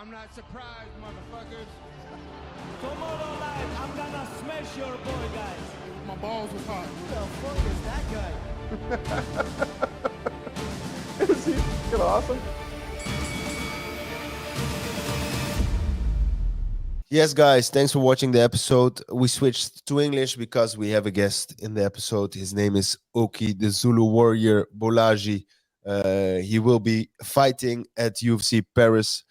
I'm not surprised, motherfuckers. Tomorrow night, I'm gonna smash your boy, guys. My balls was hot. Who the fuck is that guy? Is he fucking awesome? Yes, guys, thanks for watching the episode. We switched to English because we have a guest in the episode. His name is Oki, the Zulu Warrior Bolaji. He will be fighting at UFC Paris.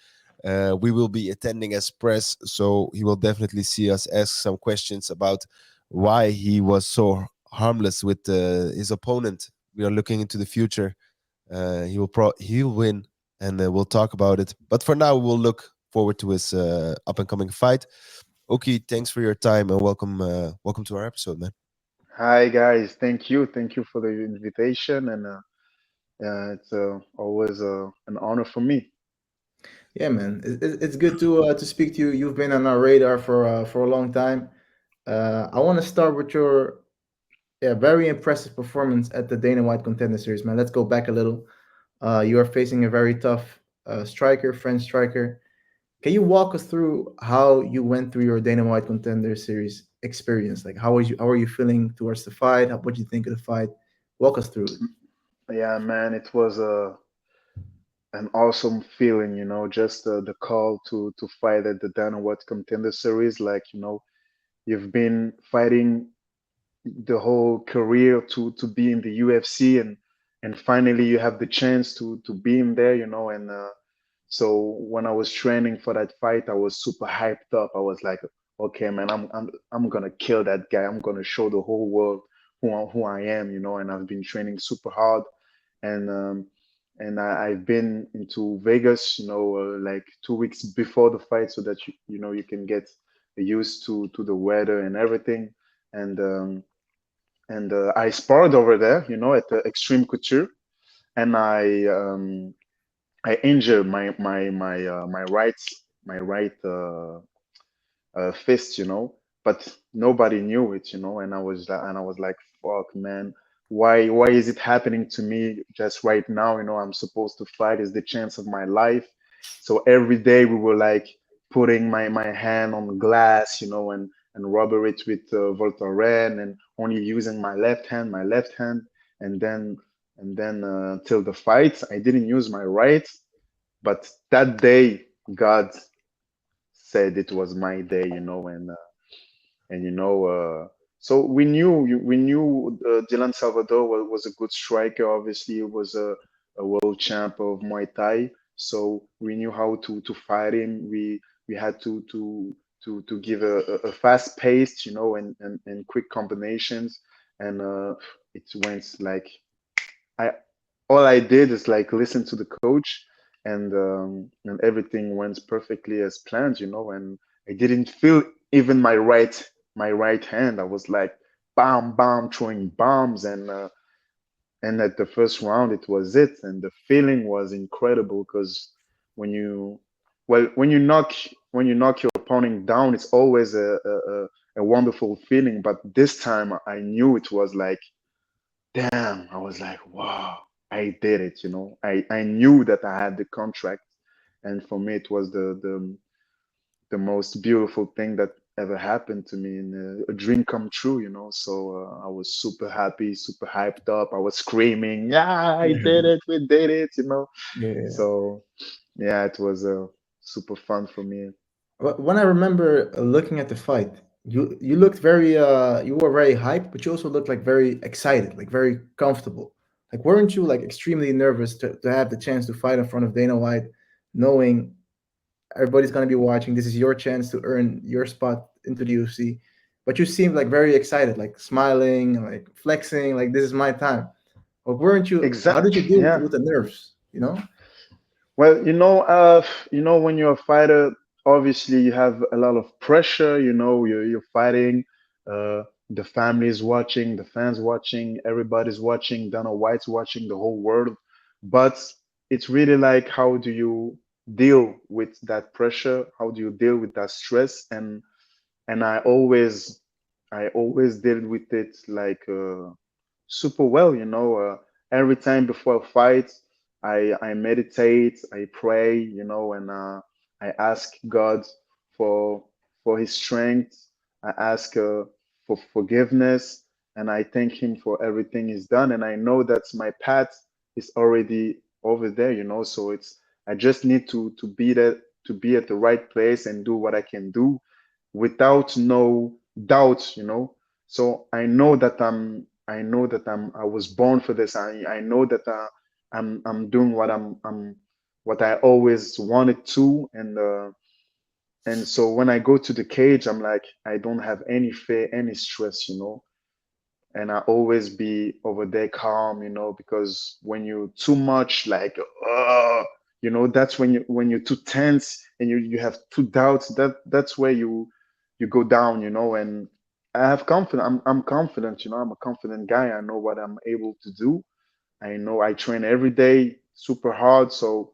We will be attending as press, so he will definitely see us ask some questions about why he was so harmless with his opponent. We are looking into the future. He'll win, and we'll talk about it. But for now, we'll look forward to his up and coming fight. Oki, thanks for your time and welcome to our episode, man. Hi guys, thank you for the invitation, and it's always an honor for me. Yeah, man, it's good to speak to you. You've been on our radar for a long time. I want to start with your very impressive performance at the Dana White Contender Series, man. Let's go back a little. You are facing a very tough striker, French striker. Can you walk us through how you went through your Dana White Contender Series experience? Like, how are you feeling towards the fight? What do you think of the fight? Walk us through it. Yeah, man, it was an awesome feeling, just the call to fight at the Dana White Contender Series. Like, you've been fighting the whole career to be in the UFC, and finally you have the chance to be in there, and so when I was training for that fight, I was super hyped up. I was like, okay, man, I'm gonna kill that guy. I'm gonna show the whole world who I am, and I've been training super hard, and I've been into Vegas, like 2 weeks before the fight, so that you can get used to the weather and everything, and I sparred over there, at the Extreme Couture, and I injured my right fist, but nobody knew it, and I was like, fuck, man, why is it happening to me just right now? I'm supposed to fight, is the chance of my life. So every day we were like putting my hand on glass, and rubber it with Voltaren, and only using my left hand, and then till the fight, I didn't use my right. But that day, God said it was my day, and so we knew Dylan Salvador was a good striker. Obviously, he was a world champ of Muay Thai, so we knew how to fight him. We had to give a fast pace, and quick combinations, and it went like I all I did is like listen to the coach, and everything went perfectly as planned, and I didn't feel even my right hand. I was like bam bam throwing bombs, and at the first round it was it, and the feeling was incredible because when you when you knock your opponent down, it's always a wonderful feeling, but this time I knew it was like, damn, I was like, wow, I did it, I knew that I had the contract, and for me it was the most beautiful thing that ever happened to me, and a dream come true, so I was super happy, super hyped up. I was screaming, yeah, I did it, we did it, Yeah. so yeah, it was super fun for me. When I remember looking at the fight, you looked very you were very hyped, but you also looked like very excited, like very comfortable. Like, weren't you like extremely nervous to have the chance to fight in front of Dana White, knowing everybody's gonna be watching? This is your chance to earn your spot into the UFC. But you seemed like very excited, like smiling, like flexing, like this is my time. But weren't you? How did you Exact, deal yeah. with the nerves? You know? Well, when you're a fighter, obviously you have a lot of pressure. You're fighting. The family is watching, the fans watching, everybody's watching. Dana White's watching, the whole world. But it's really like, how do you deal with that pressure? How do you deal with that stress? And I always deal with it like super well. Every time before a fight, I meditate, I pray, and I ask God for His strength. I ask for forgiveness, and I thank Him for everything He's done. And I know that my path is already over there, you know. So it's I just need to be there, to be at the right place and do what I can do without no doubt, you know. So I know that I was born for this. I know that I'm doing what I always wanted to, and so when I go to the cage, I'm like, I don't have any fear, any stress, you know. And I always be over there calm, you know, because when you're too much like, you know, that's when you're too tense and you have two doubts. That's where you go down, you know. And I have confidence. I'm confident, you know. I'm a confident guy. I know what I'm able to do. I know I train every day super hard, so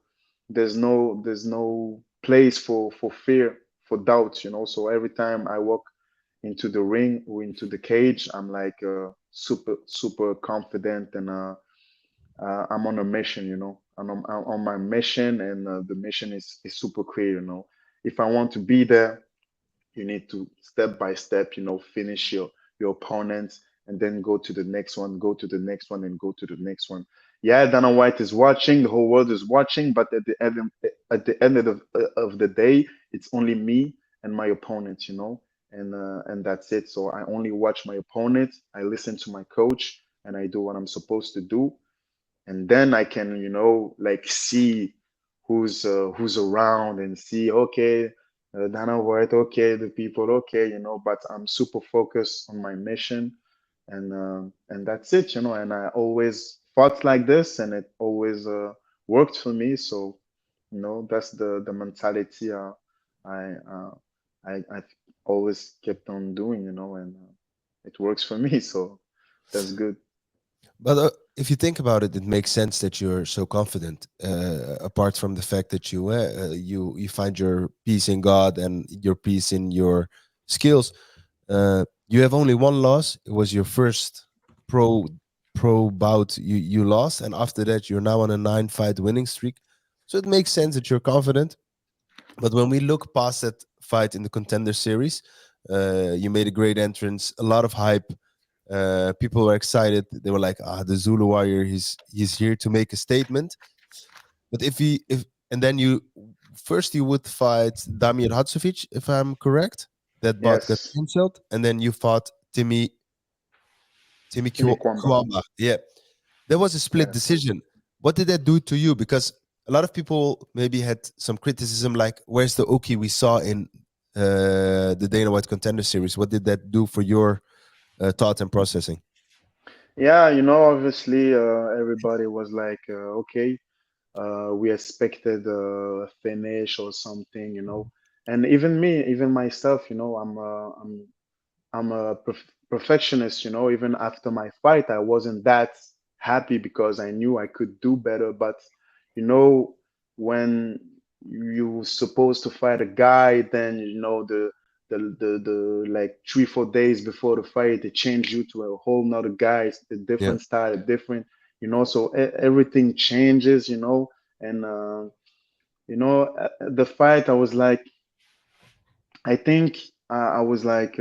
there's no place for fear, for doubt, you know. So every time I walk into the ring or into the cage, I'm like super confident, and I'm on a mission, you know. I'm on my mission, and the mission is super clear, you know. If I want to be there, you need to step by step, you know, finish your opponents, and then go to the next one, go to the next one, and go to the next one. Yeah, Dana White is watching, the whole world is watching, but at the end of the day, it's only me and my opponent, you know, and that's it. So I only watch my opponent, I listen to my coach, and I do what I'm supposed to do, and then I can, you know, like see who's around and see, okay, Dana White, okay, the people, okay, you know. But I'm super focused on my mission, and that's it, you know. And I always fought like this, and it always worked for me. So, you know, that's the mentality I I've always kept on doing, you know, and it works for me. So that's good. But if you think about it, it makes sense that you're so confident. Apart from the fact that you find your peace in God and your peace in your skills. You have only one loss. It was your first pro pro bout you lost, and after that you're now on a 9 fight winning streak. So it makes sense that you're confident. But when we look past that fight in the Contender Series, you made a great entrance, a lot of hype. People were excited. They were like, "Ah, the Zulu Warrior, he's here to make a statement." But if and then you first you would fight Damir Hadzovic, if I'm correct, that bout got Yes, cancelled, and then you fought Timmy Timmy Kwamba. Kwamba. Yeah, there was a split Yeah. decision. What did that do to you? Because a lot of people maybe had some criticism, like, "Where's the Oki we saw in the Dana White Contender Series?" What did that do for your thought and processing? Yeah, you know, obviously, everybody was like, okay, we expected a finish or something, you know. And even me, even myself, you know, I'm a perfectionist, you know. Even after my fight, I wasn't that happy because I knew I could do better. But you know, when you supposed to fight a guy, then you know the like 3 4 days before the fight, they change you to a whole nother guy. It's a Yeah, different style, different, you know. So everything changes, you know. And you know, the fight, I was like, I think I was like.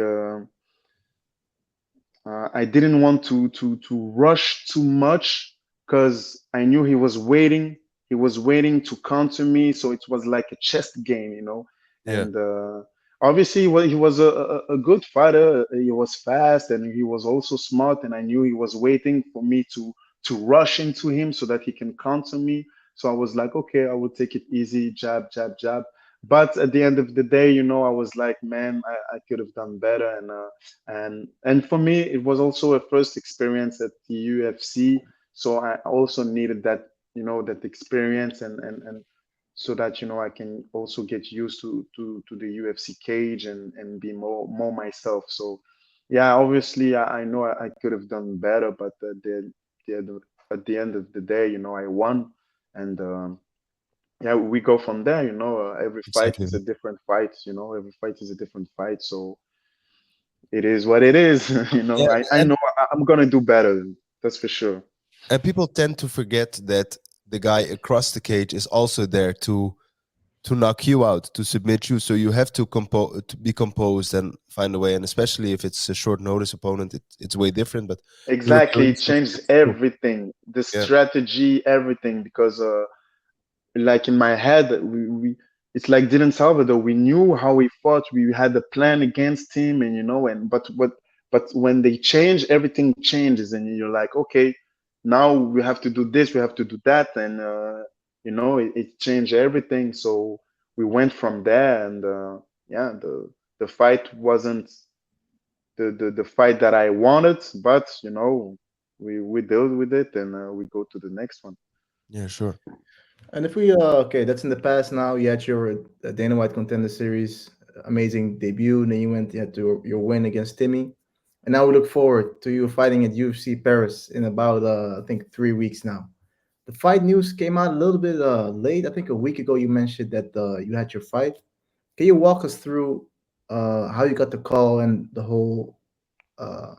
I didn't want to rush too much because I knew he was waiting. He was waiting to counter me, so it was like a chess game, you know. yeah, And obviously, he was a good fighter. He was fast, and he was also smart. And I knew he was waiting for me to rush into him so that he can counter me. So I was like, okay, I will take it easy, jab, jab, jab. But at the end of the day, you know, I was like, man, I could have done better, and for me it was also a first experience at the UFC, so I also needed that, you know, that experience, and so that, you know, I can also get used to the UFC cage, and be more myself. So yeah, obviously I know I could have done better, but at the end of the day, you know, I won, and yeah, we go from there, you know. Every fight exactly. is a different fight, you know. Every fight is a different fight, so it is what it is. You know, Yeah, I know I'm gonna do better. That's for sure. and people tend to forget that the guy across the cage is also there to to knock you out, to submit you. So you have to to be composed and find a way. And especially if it's a short notice opponent, it's way different. But he looked Exactly, really it changed cool. everything, the Yeah, strategy, everything. Because like in my head, we it's like Dylan Salvador. We knew how we fought. We had a plan against him, and and but when they change, everything changes, and you're like, okay, now we have to do this, we have to do that, and it changed everything. So we went from there, and yeah, the fight wasn't the fight that I wanted, but we dealt with it, and we go to the next one. yeah, sure. And if we okay, that's in the past now. You had your Dana White Contender Series, amazing debut, and then you had your win against Timmy, and now we look forward to you fighting at UFC Paris in about I think 3 weeks now. The fight news came out a little bit late. I think a week ago you mentioned that you had your fight. Can you walk us through how you got the call and the whole uh,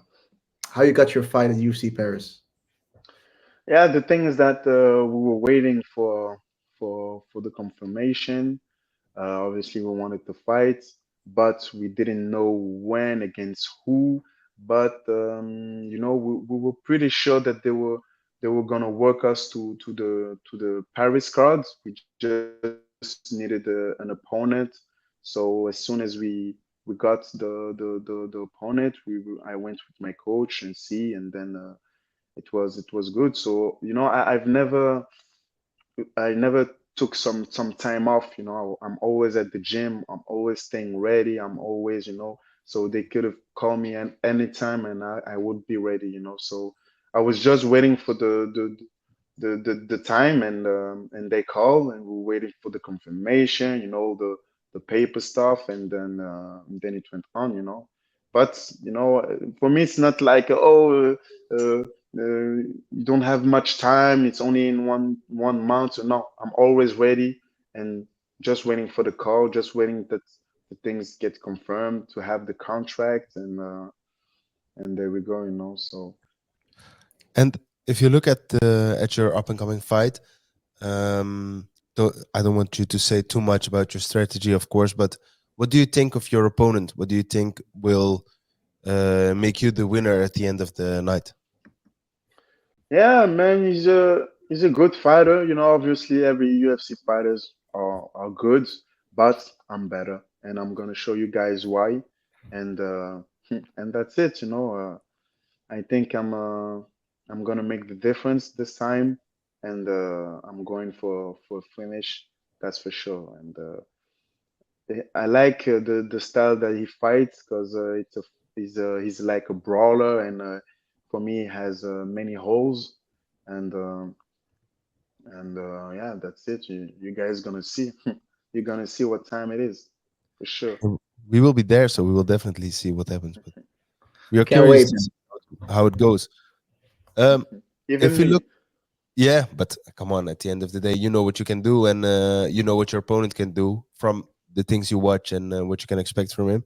how you got your fight at UFC Paris? Yeah, the thing is that we were waiting for the confirmation. Obviously, we wanted to fight, but we didn't know when against who. But we were pretty sure that they were gonna work us to the Paris cards. We just needed an opponent. So as soon as we got the opponent, I went with my coach and see, and then it was good. So I never took some time off. I'm always at the gym. I'm always staying ready. I'm always, so they could have called me at any time, and I would be ready. So I was just waiting for the time, and they call, and we're waiting for the confirmation, the paper stuff, and then it went on. But for me, it's not like, oh, you don't have much time. It's only in one month. So no, I'm always ready, and just waiting for the call, just waiting that the things get confirmed to have the contract, and there we go. So And if you look at your up and coming fight, um, I don't want you to say too much about your strategy, of course, but what do you think of your opponent? What do you think will make you the winner at the end of the night? yeah, man, he's a good fighter. Obviously every UFC fighters are good, but I'm better, and I'm gonna show you guys why. And and that's it. I think I'm gonna make the difference this time, and I'm going for a finish. That's for sure. And I like the style that he fights, because he's like a brawler, and for me he has many holes, and yeah, that's it. You guys gonna see. You're gonna see what time it is, for sure. We will be there, so we will definitely see what happens. But we are Can't curious wait, to man. see how it goes. Um, if Even you look, me. yeah, but come on, at the end of the day, you know what you can do, and you know what your opponent can do from the things you watch and what you can expect from him.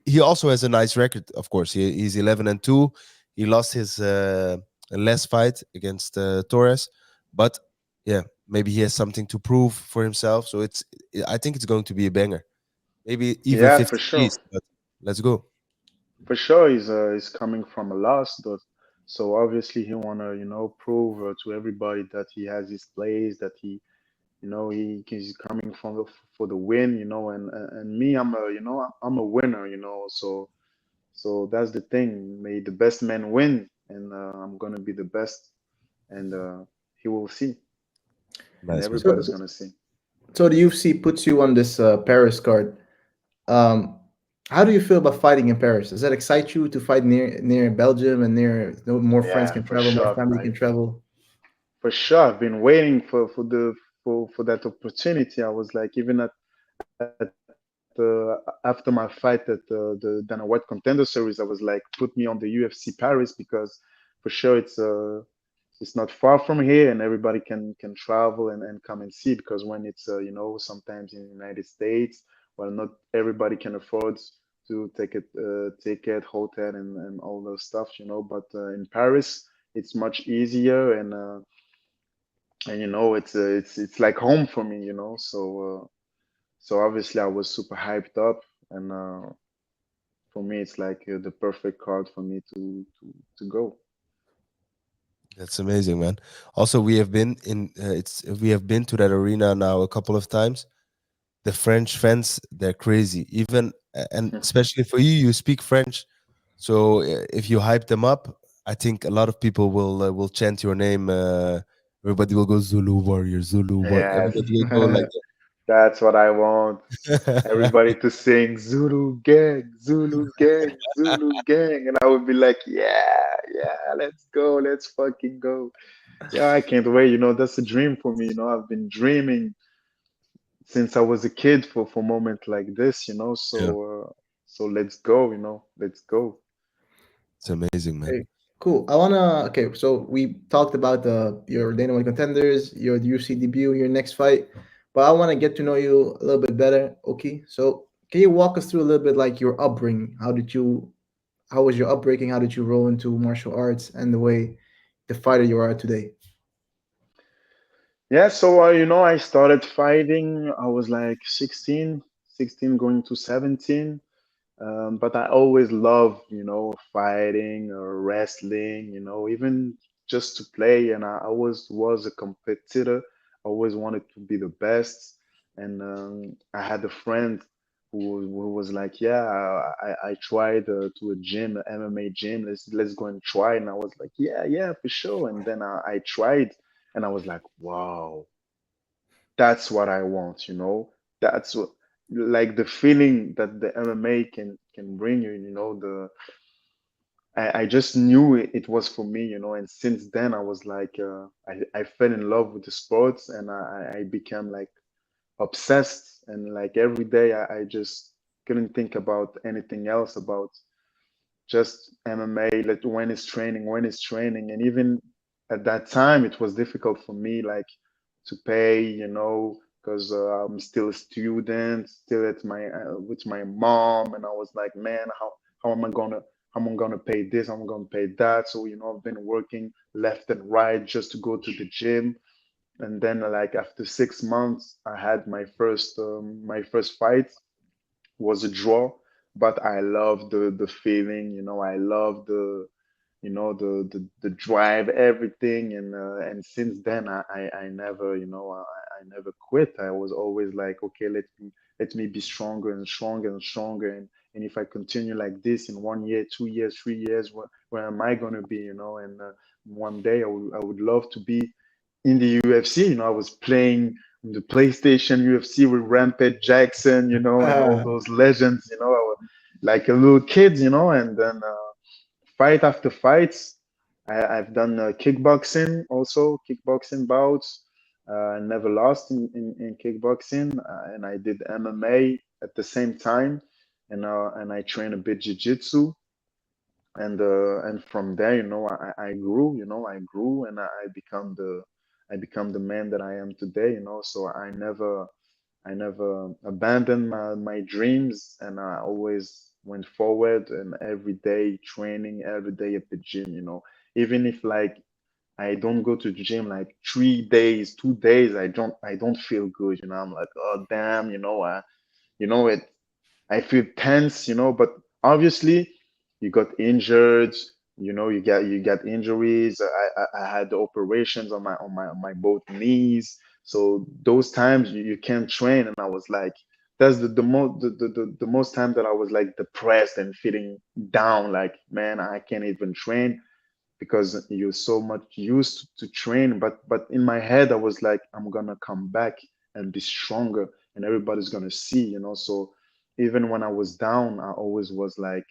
He also has a nice record, of course. He's 11-2. He lost his last fight against Torres, but yeah, maybe he has something to prove for himself. So I think it's going to be a banger. Maybe even Yeah, for 50 sure. Gs, but let's go. For sure, he's coming from a loss, but so obviously he wanna prove to everybody that he has his place, that he's coming for the win, and me, I'm a winner, so that's the thing. May the best man win, and I'm gonna be the best, and he will see, and Nice, man. So, everybody's gonna see. so the UFC puts you on this Paris card. Um, how do you feel about fighting in Paris? Does that excite you to fight near Belgium and near more friends Yeah, can for travel, more sure. family can travel? For sure, I've been waiting for that opportunity. I was like, even after my fight at the Dana White Contender Series, I was like, put me on the UFC Paris, because for sure it's not far from here, and everybody can travel and come and see. Because when it's sometimes in the United States, well, not everybody can afford to take a ticket, hotel, and all those stuff, but in Paris it's much easier, and it's like home for me. So So obviously I was super hyped up, and for me it's like the perfect card for me to go. That's amazing, man. Also, we have been in we have been to that arena now a couple of times. The French fans, they're crazy. Even and especially for you, you speak French, so if you hype them up, I think a lot of people will chant your name. Everybody will go Zulu Warrior, Zulu Warrior. Yes, Everybody will go like that's what I want. that. Everybody to sing Zulu gang, Zulu gang, Zulu gang, and I would be like, yeah, yeah, let's go, let's fucking go. Yeah, I can't wait. That's a dream for me. I've been dreaming since I was a kid for moments like this. Yeah, So let's go. Let's go. it's amazing, man. Okay, cool. Okay, so we talked about your Dana White contenders, your UFC debut, your next fight, but I want to get to know you a little bit better. Okay, so can you walk us through a little bit like your upbringing? How was your upbringing? How did you roll into martial arts and the fighter you are today? Yeah, so I started fighting. I was like 16 going to 17. But I always love, fighting or wrestling, even just to play. And I always was a competitor. I always wanted to be the best. And I had a friend who was like, "Yeah, I tried to a gym, a MMA gym. Let's go and try." And I was like, "Yeah, yeah, for sure." And then I tried, and I was like, "Wow, that's what I want, That's what like the feeling that the MMA can bring you, I just knew it was for me, and since then I was like I fell in love with the sports, and I became like obsessed, and like every day I just couldn't think about anything else about just MMA, like when it's training. And even at that time, it was difficult for me, like to pay, because I'm still a student, still at my with my mom, and I was like, man, how am I gonna how am I gonna pay this? How am I gonna pay that? So I've been working left and right just to go to the gym, and then like after 6 months, I had my first fight was a draw, but I love the feeling, I love the drive, everything, and since then I never, I never quit. I was always like, okay, let me be stronger and stronger and stronger, and if I continue like this in 1 year, 2 years, 3 years, where am I gonna be, and one day I would love to be in the UFC. I was playing the PlayStation UFC with Rampage Jackson, and all those legends, like a little kid, and then fight after fights. I've done kickboxing also, kickboxing bouts. I never lost in kickboxing, and I did MMA at the same time, and I train a bit jiu-jitsu, and from there, I grew, and I become the man that I am today, So I never abandoned my dreams, and I always went forward, and every day training, every day at the gym, Even if like I don't go to the gym like 3 days, 2 days, I don't feel good, I'm like, oh damn, it I feel tense, but obviously you got injured, you got injuries. I had the operations on my both knees. So those times you can't train, and I was like, that's the most time that I was like depressed and feeling down, like, man, I can't even train because you're so much used to train. But in my head I was like, I'm gonna come back and be stronger, and everybody's gonna see, So even when I was down, I always was like,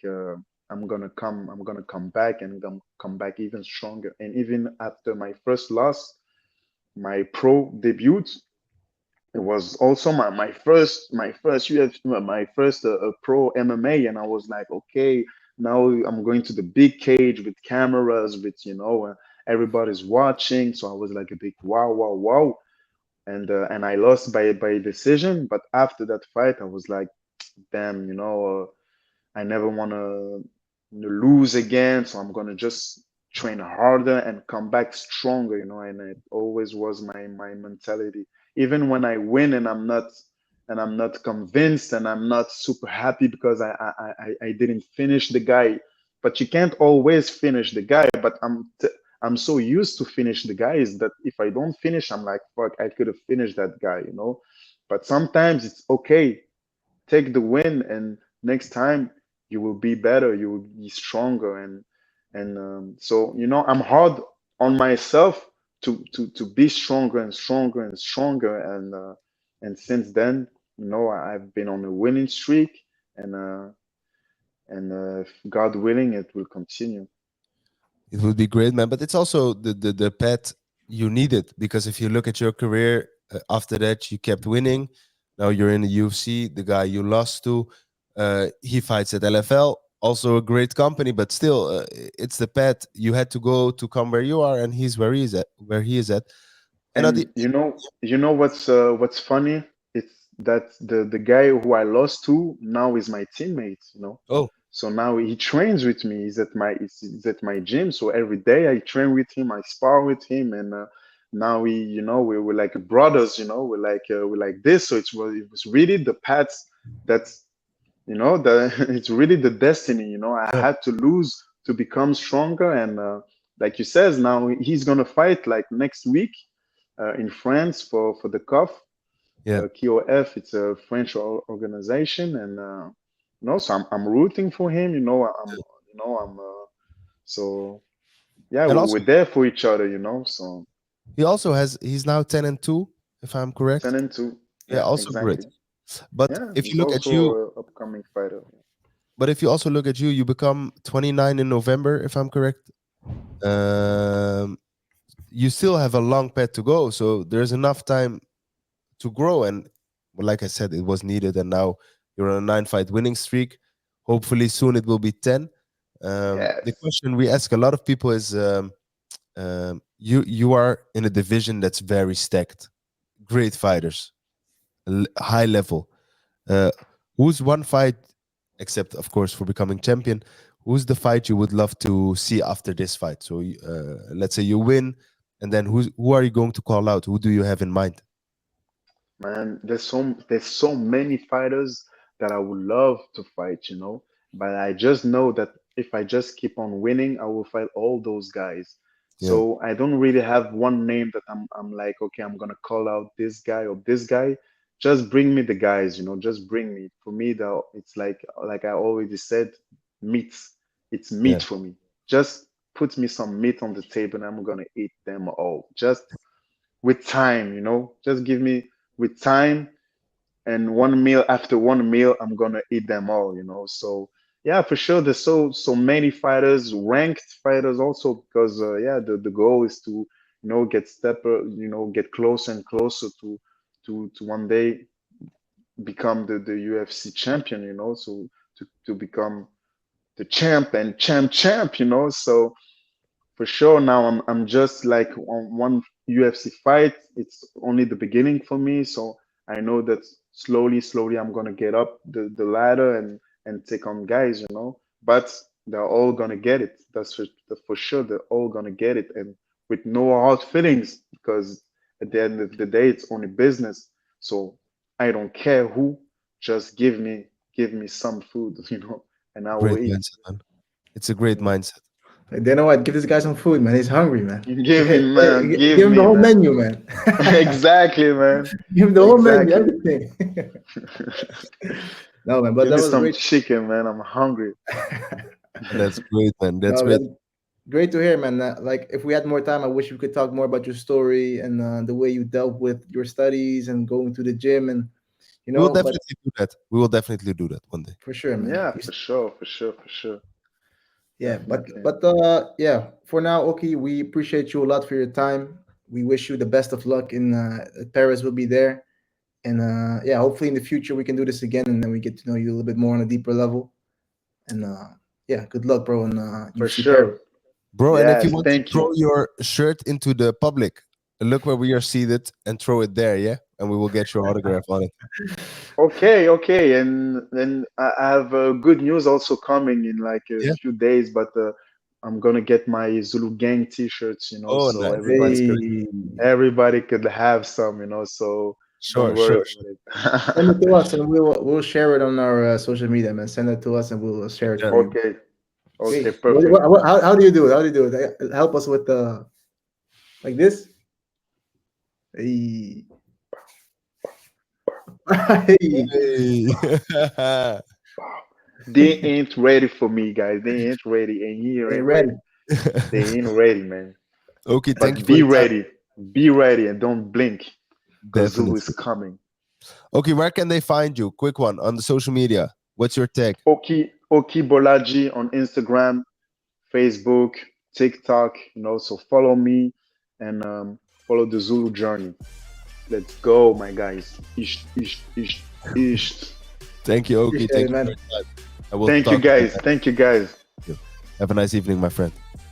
I'm gonna come back, and come back even stronger. And even after my first loss, my pro debut, it was also my first my first pro MMA, and I was like, okay, now I'm going to the big cage with cameras, with everybody's watching. So I was like a big wow, wow, wow, and I lost by decision. But after that fight, I was like, damn, I never want to lose again, so I'm gonna just train harder and come back stronger, And it always was my mentality. Even when I win and I'm not and I'm not convinced, and I'm not super happy because I didn't finish the guy. But you can't always finish the guy. But I'm so used to finish the guys that if I don't finish, I'm like, fuck, I could have finished that guy, you know. But sometimes it's okay. Take the win, and next time you will be better. You will be stronger, and so you know, I'm hard on myself to be stronger and stronger and stronger, and since then, you know, I've been on a winning streak, and if God willing, it will continue. It would be great, man. But it's also the pet you needed, because if you look at your career, after that you kept winning. Now you're in the UFC. The guy you lost to, he fights at LFL, also a great company, but still, it's the pet you had to go to come where you are, and he's where he is at. Where he is at, and at the And you know what's funny? It's that the guy who I lost to now is my teammate, you know. oh So now he trains with me. He's at my gym. So every day I train with him, I spar with him, and now we, you know, we're like brothers. You know, we're like this. So it was really the paths that's, you know, the it's really the destiny. You know, I yeah, had to lose to become stronger, and like you says, now he's gonna fight like next week in France for the COF. yeah. KOF, it's a French organization, and you know, so I'm rooting for him. You know, so yeah, And also, we're there for each other. You know, so he's now 10-2, if I'm correct. 10-2. Yeah, Yeah, also great. exactly. But Yeah, if you he's look at you, also a upcoming fighter. but if you also look at you, you become 29 in November, if I'm correct. Um, you still have a long path to go, so there's enough time to grow. And well, like I said, it was needed, and now you're on a 9-fight winning streak. Hopefully, soon it will be 10. The Yes, question we ask a lot of people is, you are in a division that's very stacked, great fighters, high level. Uh, who's one fight, except of course for becoming champion? Who's the fight you would love to see after this fight? So, let's say you win, and then who are you going to call out? Who do you have in mind? man. There's so many fighters that I would love to fight, you know. But I just know that if I just keep on winning, I will fight all those guys. Yeah, So I don't really have one name that I'm like, okay, I'm gonna call out this guy or this guy. Just bring me the guys, you know. Just bring me. For me, though, it's like I already said, meat. It's yeah, meat for me. Just put me some meat on the table, and I'm gonna eat them all. Just with time, you know. Just give me with time, and one meal after one meal, I'm gonna eat them all, you know. So yeah, for sure, there's so many fighters, ranked fighters also, because yeah, the goal is to, you know, you know, get closer and closer to one day become the UFC champion, you know. So to become the champ and champ, you know. So for sure, now I'm just like on one UFC fight. It's only the beginning for me, so I know that slowly I'm gonna get up the ladder and take on guys, you know. But they're all gonna get it. For sure. They're all gonna get it, and with no hard feelings, because at the end of the day, it's only business. So I don't care who. Just give me some food, you know, and I will great eat. mindset, man. It's a great Yeah. mindset. Like, you know what? Give this guy some food, man. He's hungry, man. Give me, man. Give Give him the me, whole man. menu, man. Exactly, man. Give him the whole menu, Exactly. everything. No, man, but Give that me was some great. chicken, man. I'm hungry. That's great, man. That's No, great. that's great to hear, man. Like, if we had more time, I wish we could talk more about your story and the way you dealt with your studies and going to the gym, and We will but definitely do that. We will definitely do that one day. for sure, man. Yeah, for sure, for sure, for sure. Yeah, but Definitely. yeah. For now, Oki, we appreciate you a lot for your time. We wish you the best of luck in Paris. Will be there, and yeah, hopefully in the future we can do this again, and then we get to know you a little bit more on a deeper level. And yeah, good luck, bro, in For UFC Paris. sure. Bro, and if you Yes, want to thank throw you. your shirt into the public, look where we are seated and throw it there, yeah? And we will get your autograph on it. Okay, okay. And then I have good news also coming in like a Yeah. few days, but I'm gonna get my Zulu Gang t-shirts, you know, Oh, so nice. That's great. everybody could have some, you know. So Don't Sure, worry sure, about Send it it. to us, and we'll share it on our social media, man. Send it to us, and we'll share it Yeah. for you. Okay. Okay, Okay. perfect. How do you do it? How do you do it? Help us with the like this. Hey. Hey. Hey. They ain't ready for me, guys. They ain't ready, and you Ain't ain't ready. ready. They ain't ready, man. Okay, thank you But for be your time. ready. Be ready, and don't blink, because Zulu is Definitely. coming. Okay, where can they find you? Quick one on the social media. What's your tag? Oki Bolaji on Instagram, Facebook, TikTok. So follow me and follow the Zulu journey. Let's go, my guys. Ish, ish, ish, ish. Thank you, Oki. Appreciate it, Thank you for man. your time. I will Thank you, talk to you guys. next Thank you, guys. video. Have a nice evening, my friend.